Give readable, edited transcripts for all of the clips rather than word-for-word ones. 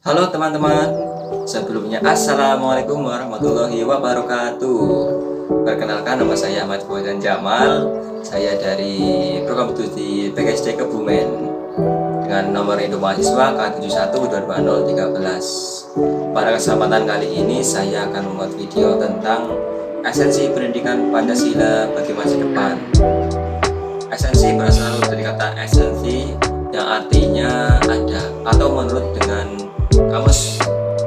Halo teman-teman, sebelumnya Assalamualaikum warahmatullahi wabarakatuh. Perkenalkan, nama saya Ahmad Fauzan Jamal. Saya dari program studi PKSD Kebumen dengan nomor induk mahasiswa K712013. Pada kesempatan kali ini saya akan membuat video tentang esensi pendidikan Pancasila bagi masa depan. Esensi berasal dari kata esensi yang artinya ada atau menurut dengan Kamus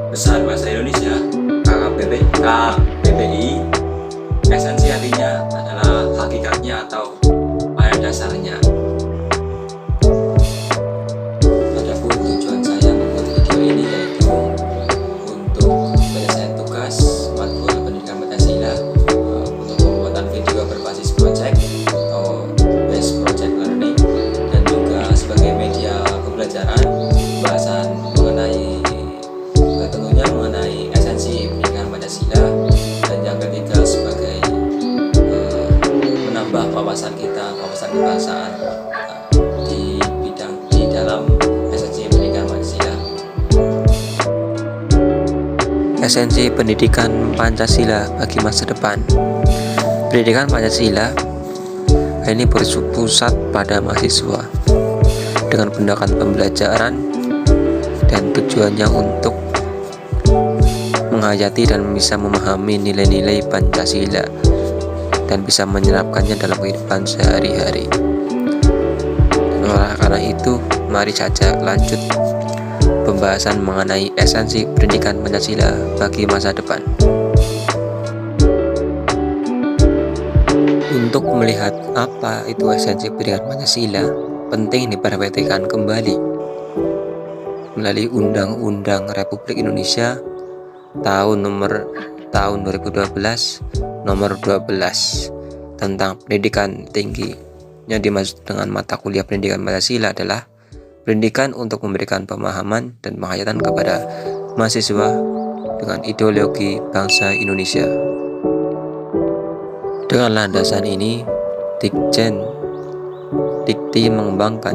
Besar Bahasa Indonesia KBBI, esensi artinya adalah hakikatnya atau pada dasarnya. Adapun tujuan saya membuat video ini yaitu untuk penyelesaian tugas matkul pendidikan Pancasila, untuk pembuatan video berbasis project atau based project learning, dan juga sebagai media pembelajaran pembahasan mengenai esensi pendidikan Pancasila, dan yang ketiga sebagai menambah wawasan kebangsaan di dalam esensi pendidikan Pancasila. Esensi pendidikan Pancasila bagi masa depan. Pendidikan Pancasila ini berpusat pada mahasiswa dengan pendekatan pembelajaran dan tujuannya untuk menghayati dan bisa memahami nilai-nilai Pancasila dan bisa menyerapkannya dalam kehidupan sehari-hari. Dan oleh karena itu, mari saja lanjut pembahasan mengenai esensi pendidikan Pancasila bagi masa depan. Untuk melihat apa itu esensi pendidikan Pancasila, penting diperhatikan kembali melalui Undang-Undang Republik Indonesia tahun 2012 nomor 12 tentang pendidikan tinggi. Yang dimaksud dengan mata kuliah pendidikan Pancasila adalah pendidikan untuk memberikan pemahaman dan penghayatan kepada mahasiswa dengan ideologi bangsa Indonesia. Dengan landasan ini, Dikti mengembangkan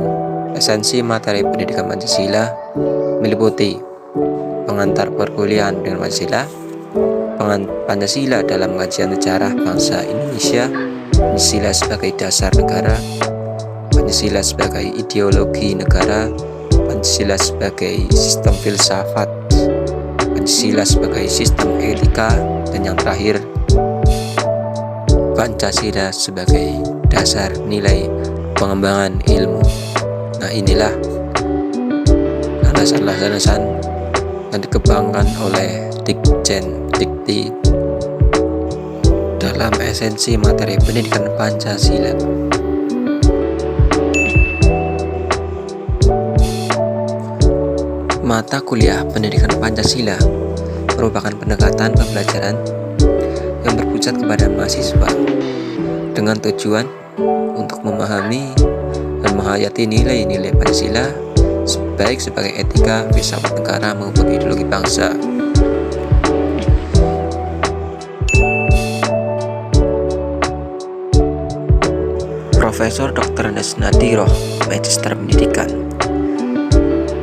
esensi materi pendidikan Pancasila meliputi pengantar perkuliahan dengan Pancasila dalam kajian sejarah bangsa Indonesia, Pancasila sebagai dasar negara, Pancasila sebagai ideologi negara, Pancasila sebagai sistem filsafat, Pancasila sebagai sistem etika, dan yang terakhir Pancasila sebagai dasar nilai pengembangan ilmu. Nah, inilah alasan-alasan yang dikembangkan oleh Dikti dalam esensi materi pendidikan Pancasila. Mata kuliah pendidikan Pancasila merupakan pendekatan pembelajaran yang berpusat kepada mahasiswa dengan tujuan untuk memahami dan menghayati nilai-nilai Pancasila, baik sebagai etika, filsafat negara maupun ideologi bangsa. Profesor Dr. Andes Nadiroh, Magister Pendidikan,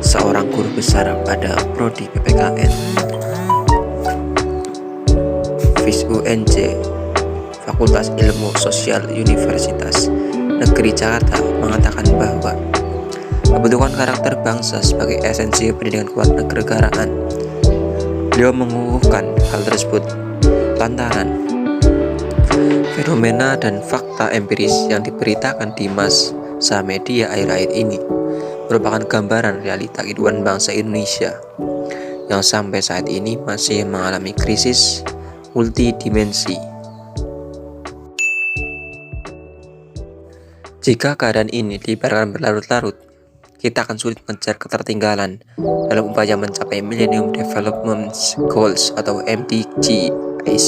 seorang guru besar pada Prodi PPKN FIS UNJ Fakultas Ilmu Sosial Universitas Negeri Jakarta, mengatakan bahwa kebutuhan karakter bangsa sebagai esensi pendidikan kewarganegaraan. Beliau mengukuhkan hal tersebut lantaran fenomena dan fakta empiris yang diberitakan di masa media akhir-akhir ini merupakan gambaran realita kehidupan bangsa Indonesia yang sampai saat ini masih mengalami krisis multidimensi. Jika keadaan ini dibiarkan berlarut-larut, kita akan sulit mengejar ketertinggalan dalam upaya mencapai Millennium Development Goals atau MDGs,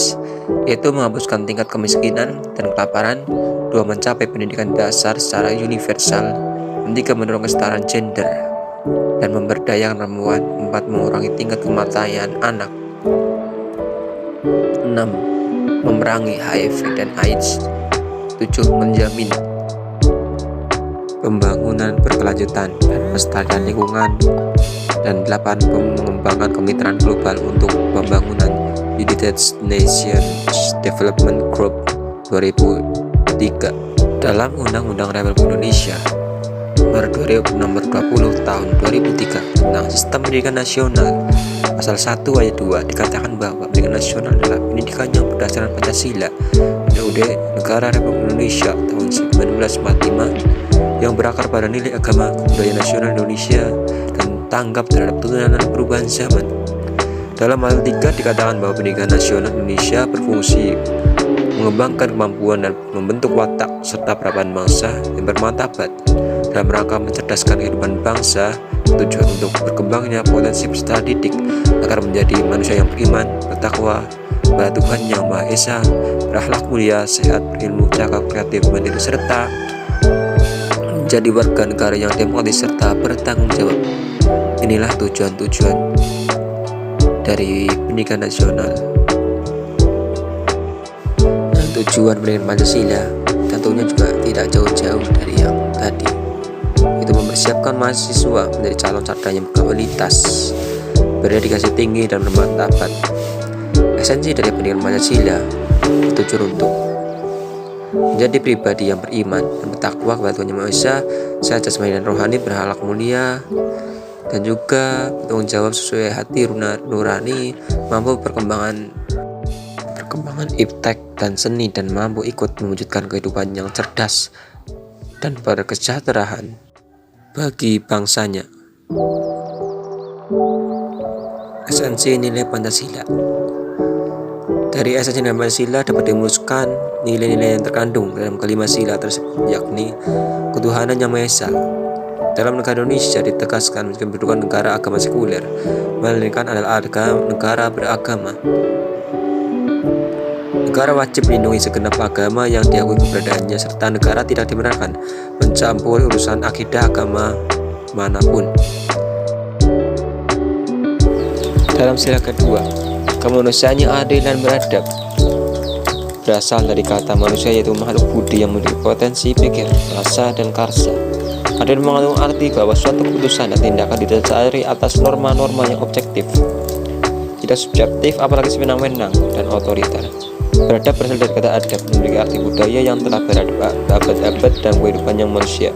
yaitu menghapuskan tingkat kemiskinan dan kelaparan, 2. mencapai pendidikan dasar secara universal, 3. mendorong kesetaraan gender dan memberdayakan perempuan, 4. mengurangi tingkat kematian anak, 6. memerangi HIV dan AIDS, 7. menjamin pembangunan berkelanjutan dan pelestarian lingkungan, dan 8 mengembangkan kemitraan global untuk pembangunan United Nations Development Group 2003. Dalam Undang-Undang Republik Indonesia Nomor 20 Tahun 2003 tentang Sistem Pendidikan Nasional, Pasal 1 ayat 2 dikatakan bahwa pendidikan nasional adalah pendidikan yang berdasarkan Pancasila, UUD Negara Republik Indonesia tahun 1945, yang berakar pada nilai agama, kebudayaan nasional Indonesia, dan tanggap terhadap tuntunan perubahan zaman. Dalam hal 3 dikatakan bahwa pendidikan nasional Indonesia berfungsi mengembangkan kemampuan dan membentuk watak serta peradaban bangsa yang bermartabat dalam rangka mencerdaskan kehidupan bangsa, tujuan untuk berkembangnya potensi peserta didik agar menjadi manusia yang beriman, bertakwa kepada Tuhan Yang Maha Esa, berakhlak mulia, sehat, berilmu, cakap, kreatif, mandiri, serta menjadi warga negara yang demokratis serta bertanggung jawab. Inilah tujuan-tujuan dari pendidikan nasional. Dan tujuan pendidikan Pancasila tentunya juga tidak jauh-jauh dari yang tadi, itu mempersiapkan mahasiswa menjadi calon sarjana yang berkualitas, berdedikasi tinggi dan bermartabat. Esensi dari pendidikan Pancasila bertujuan untuk menjadi pribadi yang beriman dan bertakwa kepada Tuhan Yang Maha Esa, sehat jasmani dan rohani, berakhlak mulia, dan juga bertanggung jawab sesuai hati nurani, mampu perkembangan iptek dan seni, dan mampu ikut mewujudkan kehidupan yang cerdas dan berkesejahteraan bagi bangsanya. Esensi nilai Pancasila. Dari esensi nilai Pancasila dapat dirumuskan nilai-nilai yang terkandung dalam kelima sila tersebut, yakni ketuhanan Yang Maha Esa. Dalam negara Indonesia ditegaskan kedudukan negara agama sekuler, melainkan adalah negara beragama. Negara wajib melindungi segenap agama yang diakui keberadaannya, serta negara tidak dibenarkan mencampuri urusan akidah agama manapun. Dalam sila kedua, kemanusiaan yang adil dan beradab berasal dari kata manusia, yaitu makhluk budi yang memiliki potensi pikir, rasa, dan karsa. Adil mengandung arti bahwa suatu keputusan dan tindakan didasari atas norma-norma yang objektif, tidak subjektif, apalagi sewenang-wenang dan otoriter. Beradab berasal dari kata adab, memiliki arti budaya yang telah beradab abad-abad dalam kehidupan yang manusia.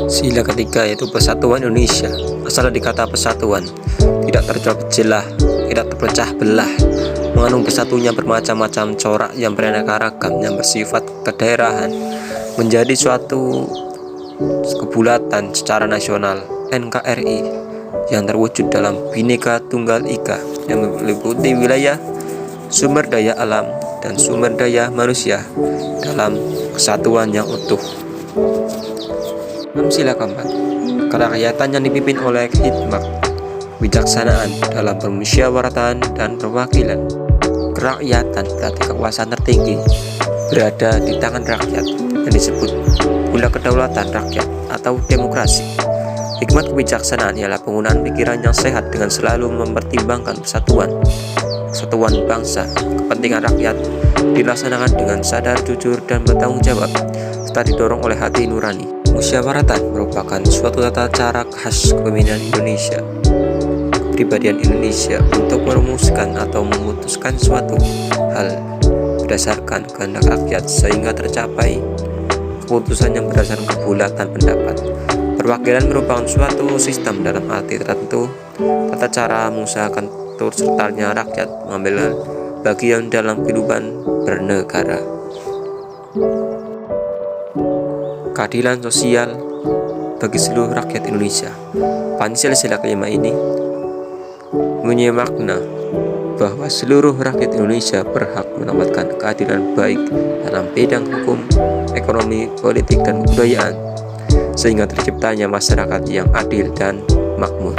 Sila ketiga yaitu persatuan Indonesia, asal dari kata persatuan, tidak terpecah tidak terpecah belah, mengandung bersatunya bermacam-macam corak yang beraneka ragam yang bersifat kedaerahan menjadi suatu kebulatan secara nasional, NKRI, yang terwujud dalam Bhinneka Tunggal Ika yang meliputi wilayah, sumber daya alam, dan sumber daya manusia dalam kesatuan yang utuh. Dalam sila keempat, kerakyatan yang dipimpin oleh hikmat, kebijaksanaan dalam permusyawaratan dan perwakilan. Kerakyatan berarti kekuasaan tertinggi berada di tangan rakyat, yang disebut pula kedaulatan rakyat atau demokrasi. Hikmat kebijaksanaan ialah penggunaan pikiran yang sehat dengan selalu mempertimbangkan kesatuan bangsa, kepentingan rakyat, dilaksanakan dengan sadar, jujur, dan bertanggung jawab, serta didorong oleh hati nurani. Musyawaratan merupakan suatu tata cara khas kepemimpinan Indonesia, kepribadian Indonesia untuk merumuskan atau memutuskan suatu hal berdasarkan kehendak rakyat sehingga tercapai keputusan yang berdasarkan kebulatan pendapat. Perwakilan merupakan suatu sistem dalam arti tertentu, tata cara mengusahakan turut sertanya rakyat mengambil bagian dalam kehidupan bernegara. Keadilan sosial bagi seluruh rakyat Indonesia. Pancasila sila kelima ini mempunyai makna bahwa seluruh rakyat Indonesia berhak mendapatkan keadilan baik dalam bidang hukum, ekonomi, politik, dan kebudayaan, sehingga terciptanya masyarakat yang adil dan makmur.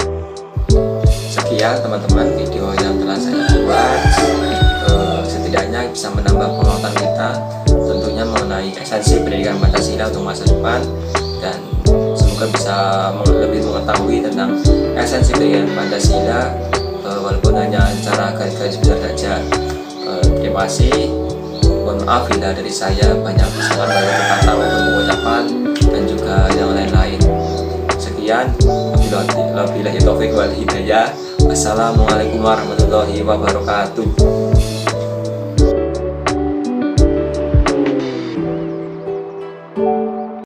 Sekian teman-teman video yang telah saya buat, setidaknya bisa menambah pengetahuan kita tentunya mengenai esensi pendidikan Pancasila untuk masa depan, dan semoga bisa lebih mengetahui tentang esensi pendidikan Pancasila walaupun hanya secara garis-garis besar saja. Terima kasih. Mohon maaf bila dari saya banyak kesalahan dalam kata maupun pengucapan dan juga yang lain-lain. Sekian. sekian. Wabillahi taufik wal hidayah. Wassalamualaikum warahmatullahi wabarakatuh.